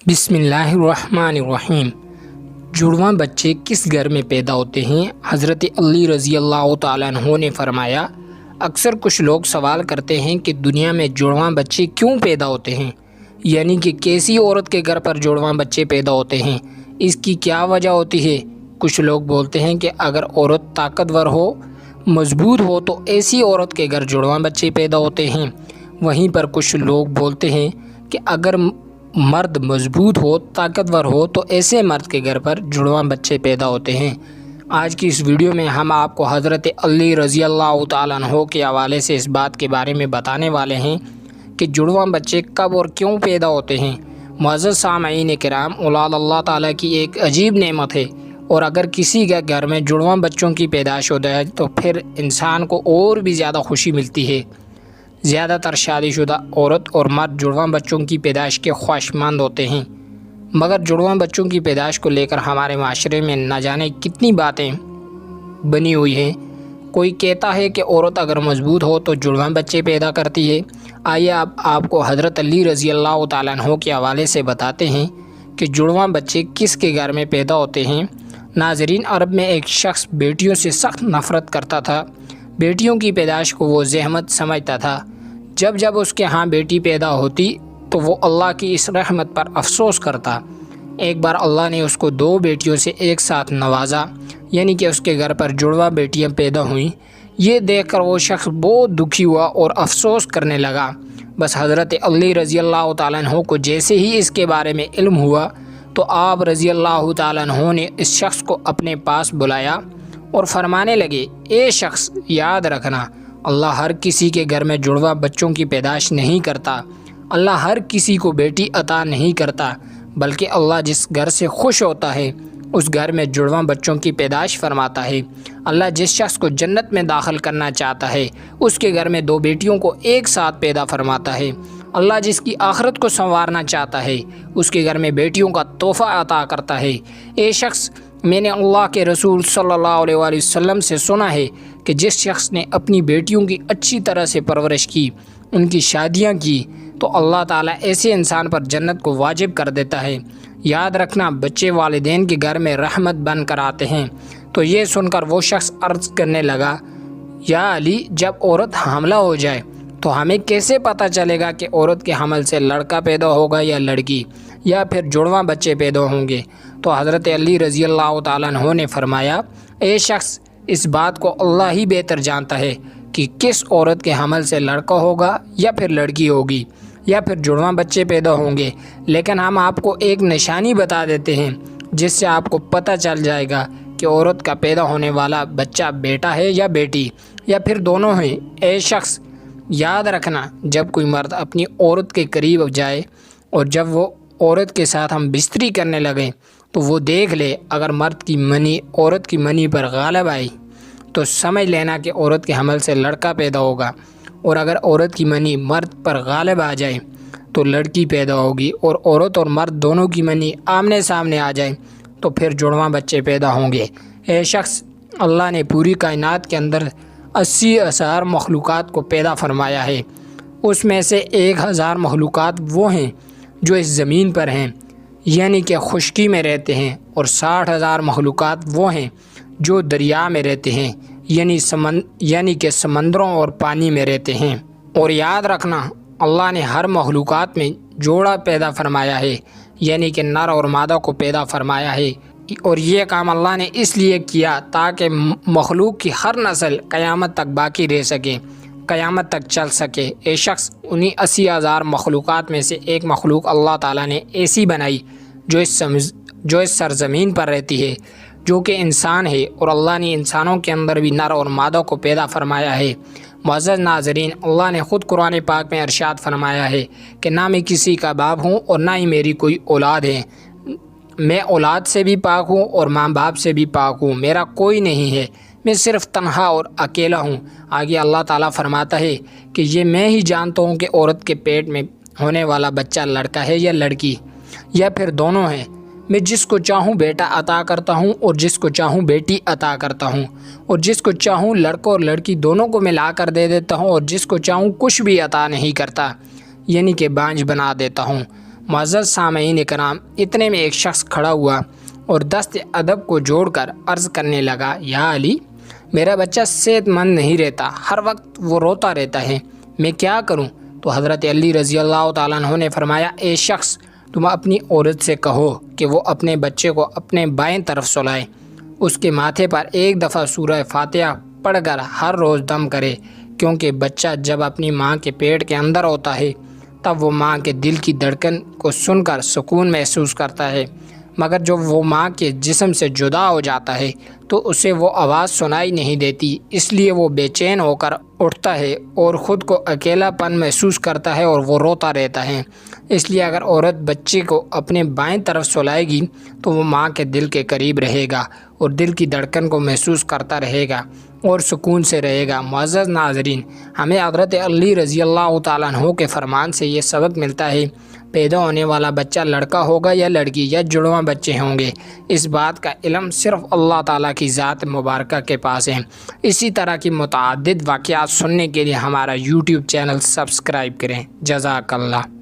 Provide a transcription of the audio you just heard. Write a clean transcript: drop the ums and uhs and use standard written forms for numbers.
بسم اللہ الرحمن الرحیم۔ جڑواں بچے کس گھر میں پیدا ہوتے ہیں؟ حضرت علی رضی اللہ تعالیٰ عنہ نے فرمایا، اکثر کچھ لوگ سوال کرتے ہیں کہ دنیا میں جڑواں بچے کیوں پیدا ہوتے ہیں، یعنی کہ کیسی عورت کے گھر پر جڑواں بچے پیدا ہوتے ہیں، اس کی کیا وجہ ہوتی ہے۔ کچھ لوگ بولتے ہیں کہ اگر عورت طاقتور ہو، مضبوط ہو تو ایسی عورت کے گھر جڑواں بچے پیدا ہوتے ہیں۔ وہیں پر کچھ لوگ بولتے ہیں کہ اگر مرد مضبوط ہو، طاقتور ہو تو ایسے مرد کے گھر پر جڑواں بچے پیدا ہوتے ہیں۔ آج کی اس ویڈیو میں ہم آپ کو حضرت علی رضی اللہ تعالیٰ عنہ کے حوالے سے اس بات کے بارے میں بتانے والے ہیں کہ جڑواں بچے کب اور کیوں پیدا ہوتے ہیں۔ معزز سامعین کرام، اولاد اللہ تعالیٰ کی ایک عجیب نعمت ہے، اور اگر کسی کے گھر میں جڑواں بچوں کی پیدائش ہو جائے تو پھر انسان کو اور بھی زیادہ خوشی ملتی ہے۔ زیادہ تر شادی شدہ عورت اور مرد جڑواں بچوں کی پیدائش کے خواہشمند ہوتے ہیں، مگر جڑواں بچوں کی پیدائش کو لے کر ہمارے معاشرے میں نہ جانے کتنی باتیں بنی ہوئی ہیں۔ کوئی کہتا ہے کہ عورت اگر مضبوط ہو تو جڑواں بچے پیدا کرتی ہے۔ آئیے آپ کو حضرت علی رضی اللہ تعالیٰ عنہ کے حوالے سے بتاتے ہیں کہ جڑواں بچے کس کے گھر میں پیدا ہوتے ہیں۔ ناظرین، عرب میں ایک شخص بیٹیوں سے سخت نفرت کرتا تھا۔ بیٹیوں کی پیدائش کو وہ زحمت سمجھتا تھا۔ جب اس کے ہاں بیٹی پیدا ہوتی تو وہ اللہ کی اس رحمت پر افسوس کرتا۔ ایک بار اللہ نے اس کو 2 بیٹیوں سے ایک ساتھ نوازا، یعنی کہ اس کے گھر پر جڑواں بیٹیاں پیدا ہوئیں۔ یہ دیکھ کر وہ شخص بہت دکھی ہوا اور افسوس کرنے لگا۔ بس حضرت علی رضی اللہ تعالیٰ عنہ کو جیسے ہی اس کے بارے میں علم ہوا تو آپ رضی اللہ تعالیٰ عنہ نے اس شخص کو اپنے پاس بلایا اور فرمانے لگے، اے شخص، یاد رکھنا، اللہ ہر کسی کے گھر میں جڑواں بچوں کی پیدائش نہیں کرتا۔ اللہ ہر کسی کو بیٹی عطا نہیں کرتا، بلکہ اللہ جس گھر سے خوش ہوتا ہے اس گھر میں جڑواں بچوں کی پیدائش فرماتا ہے۔ اللہ جس شخص کو جنت میں داخل کرنا چاہتا ہے اس کے گھر میں 2 بیٹیوں کو ایک ساتھ پیدا فرماتا ہے۔ اللہ جس کی آخرت کو سنوارنا چاہتا ہے اس کے گھر میں بیٹیوں کا تحفہ عطا کرتا ہے۔ اے شخص، میں نے اللہ کے رسول صلی اللہ علیہ وآلہ وسلم سے سنا ہے کہ جس شخص نے اپنی بیٹیوں کی اچھی طرح سے پرورش کی، ان کی شادیاں کی، تو اللہ تعالیٰ ایسے انسان پر جنت کو واجب کر دیتا ہے۔ یاد رکھنا، بچے والدین کے گھر میں رحمت بن کر آتے ہیں۔ تو یہ سن کر وہ شخص عرض کرنے لگا، یا علی، جب عورت حاملہ ہو جائے تو ہمیں کیسے پتہ چلے گا کہ عورت کے حمل سے لڑکا پیدا ہوگا یا لڑکی، یا پھر جڑواں بچے پیدا ہوں گے؟ تو حضرت علی رضی اللہ تعالیٰ عنہ نے فرمایا، اے شخص، اس بات کو اللہ ہی بہتر جانتا ہے کہ کس عورت کے حمل سے لڑکا ہوگا یا پھر لڑکی ہوگی، یا پھر جڑواں بچے پیدا ہوں گے۔ لیکن ہم آپ کو ایک نشانی بتا دیتے ہیں جس سے آپ کو پتہ چل جائے گا کہ عورت کا پیدا ہونے والا بچہ بیٹا ہے یا بیٹی، یا پھر دونوں ہیں۔ اے شخص، یاد رکھنا، جب کوئی مرد اپنی عورت کے قریب جائے اور جب وہ عورت کے ساتھ ہم بستری کرنے لگیں تو وہ دیکھ لے، اگر مرد کی منی عورت کی منی پر غالب آئی تو سمجھ لینا کہ عورت کے حمل سے لڑکا پیدا ہوگا، اور اگر عورت کی منی مرد پر غالب آ جائے تو لڑکی پیدا ہوگی، اور عورت اور مرد دونوں کی منی آمنے سامنے آ جائے تو پھر جڑواں بچے پیدا ہوں گے۔ اے شخص، اللہ نے پوری کائنات کے اندر 80,000 مخلوقات کو پیدا فرمایا ہے۔ اس میں سے 1,000 مخلوقات وہ ہیں جو اس زمین پر ہیں، یعنی کہ خشکی میں رہتے ہیں، اور 60,000 مخلوقات وہ ہیں جو دریا میں رہتے ہیں، یعنی کہ سمندروں اور پانی میں رہتے ہیں۔ اور یاد رکھنا، اللہ نے ہر مخلوقات میں جوڑا پیدا فرمایا ہے، یعنی کہ نر اور مادہ کو پیدا فرمایا ہے، اور یہ کام اللہ نے اس لیے کیا تاکہ مخلوق کی ہر نسل قیامت تک باقی رہ سکے، قیامت تک چل سکے۔ اے شخص، انہی 80,000 مخلوقات میں سے ایک مخلوق اللہ تعالیٰ نے ایسی بنائی جو اس سرزمین پر رہتی ہے، جو کہ انسان ہے، اور اللہ نے انسانوں کے اندر بھی نر اور مادہ کو پیدا فرمایا ہے۔ معزز ناظرین، اللہ نے خود قرآن پاک میں ارشاد فرمایا ہے کہ نہ میں کسی کا باپ ہوں اور نہ ہی میری کوئی اولاد ہے، میں اولاد سے بھی پاک ہوں اور ماں باپ سے بھی پاک ہوں، میرا کوئی نہیں ہے، میں صرف تنہا اور اکیلا ہوں۔ آگے اللہ تعالیٰ فرماتا ہے کہ یہ میں ہی جانتا ہوں کہ عورت کے پیٹ میں ہونے والا بچہ لڑکا ہے یا لڑکی، یا پھر دونوں ہیں۔ میں جس کو چاہوں بیٹا عطا کرتا ہوں اور جس کو چاہوں بیٹی عطا کرتا ہوں، اور جس کو چاہوں لڑکا اور لڑکی دونوں کو ملا کر دے دیتا ہوں، اور جس کو چاہوں کچھ بھی عطا نہیں کرتا، یعنی کہ بانجھ بنا دیتا ہوں۔ معزز سامعین کرام، اتنے میں ایک شخص کھڑا ہوا اور دست ادب کو جوڑ کر عرض کرنے لگا، یا علی، میرا بچہ صحت مند نہیں رہتا، ہر وقت وہ روتا رہتا ہے، میں کیا کروں؟ تو حضرت علی رضی اللہ تعالیٰ عنہ نے فرمایا، اے شخص، تم اپنی عورت سے کہو کہ وہ اپنے بچے کو اپنے بائیں طرف سلائے، اس کے ماتھے پر ایک دفعہ سورہ فاتحہ پڑھ کر ہر روز دم کرے، کیونکہ بچہ جب اپنی ماں کے پیٹ کے اندر ہوتا ہے تب وہ ماں کے دل کی دھڑکن کو سن کر سکون محسوس کرتا ہے، مگر جب وہ ماں کے جسم سے جدا ہو جاتا ہے تو اسے وہ آواز سنائی نہیں دیتی، اس لیے وہ بے چین ہو کر اٹھتا ہے اور خود کو اکیلا پن محسوس کرتا ہے اور وہ روتا رہتا ہے۔ اس لیے اگر عورت بچے کو اپنے بائیں طرف سلائے گی تو وہ ماں کے دل کے قریب رہے گا اور دل کی دھڑکن کو محسوس کرتا رہے گا اور سکون سے رہے گا۔ معزز ناظرین، ہمیں حضرت علی رضی اللہ تعالیٰ عنہ کے فرمان سے یہ سبق ملتا ہے، پیدا ہونے والا بچہ لڑکا ہوگا یا لڑکی یا جڑواں بچے ہوں گے، اس بات کا علم صرف اللہ تعالیٰ کی ذات مبارکہ کے پاس ہے۔ اسی طرح کی متعدد واقعات سننے کے لیے ہمارا YouTube چینل سبسکرائب کریں۔ جزاک اللہ۔